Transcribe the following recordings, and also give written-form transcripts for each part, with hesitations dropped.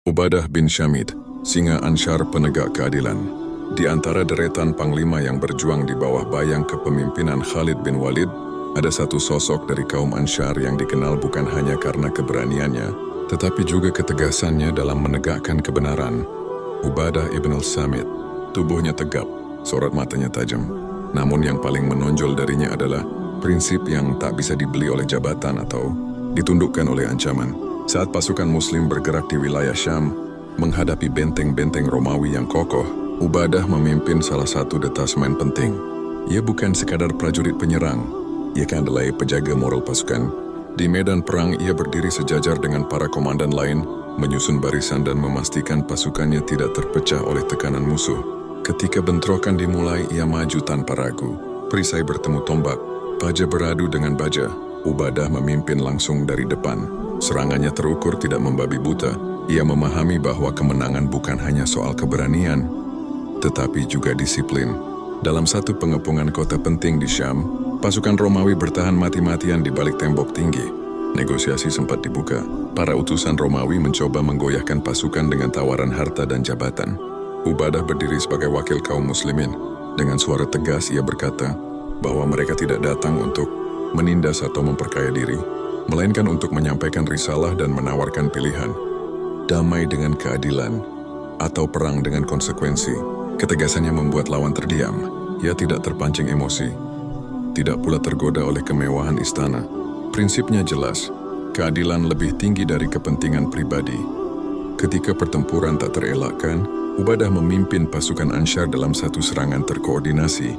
Ubadah bin Syamid, singa Ansyar penegak keadilan. Di antara deretan panglima yang berjuang di bawah bayang kepemimpinan Khalid bin Walid, ada satu sosok dari kaum Ansyar yang dikenal bukan hanya karena keberaniannya, tetapi juga ketegasannya dalam menegakkan kebenaran. Ubadah ibn al-Samit, tubuhnya tegap, sorot matanya tajam. Namun yang paling menonjol darinya adalah prinsip yang tak bisa dibeli oleh jabatan atau ditundukkan oleh ancaman. Saat pasukan Muslim bergerak di wilayah Syam, menghadapi benteng-benteng Romawi yang kokoh, Ubadah memimpin salah satu detasmen penting. Ia bukan sekadar prajurit penyerang, ia kan adalah penjaga moral pasukan. Di medan perang, ia berdiri sejajar dengan para komandan lain, menyusun barisan dan memastikan pasukannya tidak terpecah oleh tekanan musuh. Ketika bentrokan dimulai, ia maju tanpa ragu. Perisai bertemu tombak, baja beradu dengan baja. Ubadah memimpin langsung dari depan. Serangannya terukur, tidak membabi buta. Ia memahami bahwa kemenangan bukan hanya soal keberanian, tetapi juga disiplin. Dalam satu pengepungan kota penting di Syam, pasukan Romawi bertahan mati-matian di balik tembok tinggi. Negosiasi sempat dibuka. Para utusan Romawi mencoba menggoyahkan pasukan dengan tawaran harta dan jabatan. Ubadah berdiri sebagai wakil kaum muslimin. Dengan suara tegas ia berkata bahwa mereka tidak datang untuk menindas atau memperkaya diri, melainkan untuk menyampaikan risalah dan menawarkan pilihan. Damai dengan keadilan, atau perang dengan konsekuensi. Ketegasannya membuat lawan terdiam. Ia tidak terpancing emosi, tidak pula tergoda oleh kemewahan istana. Prinsipnya jelas, keadilan lebih tinggi dari kepentingan pribadi. Ketika pertempuran tak terelakkan, Ubadah memimpin pasukan Ansyar dalam satu serangan terkoordinasi.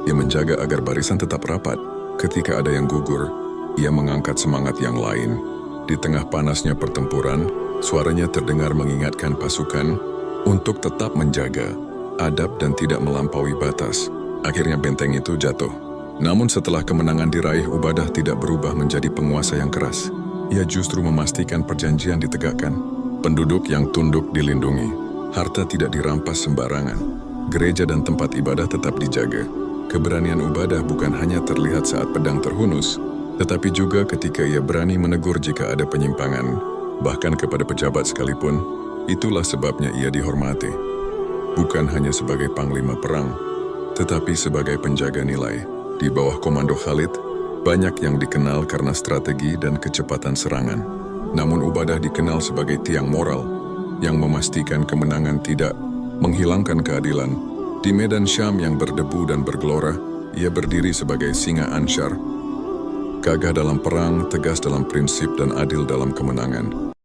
Ia menjaga agar barisan tetap rapat. Ketika ada yang gugur, ia mengangkat semangat yang lain. Di tengah panasnya pertempuran, suaranya terdengar mengingatkan pasukan untuk tetap menjaga adab dan tidak melampaui batas. Akhirnya benteng itu jatuh. Namun setelah kemenangan diraih, Ubadah tidak berubah menjadi penguasa yang keras. Ia justru memastikan perjanjian ditegakkan. Penduduk yang tunduk dilindungi. Harta tidak dirampas sembarangan. Gereja dan tempat ibadah tetap dijaga. Keberanian Ubadah bukan hanya terlihat saat pedang terhunus, tetapi juga ketika ia berani menegur jika ada penyimpangan, bahkan kepada pejabat sekalipun. Itulah sebabnya ia dihormati. Bukan hanya sebagai panglima perang, tetapi sebagai penjaga nilai. Di bawah komando Khalid, banyak yang dikenal karena strategi dan kecepatan serangan. Namun Ubadah dikenal sebagai tiang moral, yang memastikan kemenangan tidak menghilangkan keadilan. Di medan Syam yang berdebu dan bergelora, ia berdiri sebagai singa Ansyar. Gagah dalam perang, tegas dalam prinsip, dan adil dalam kemenangan.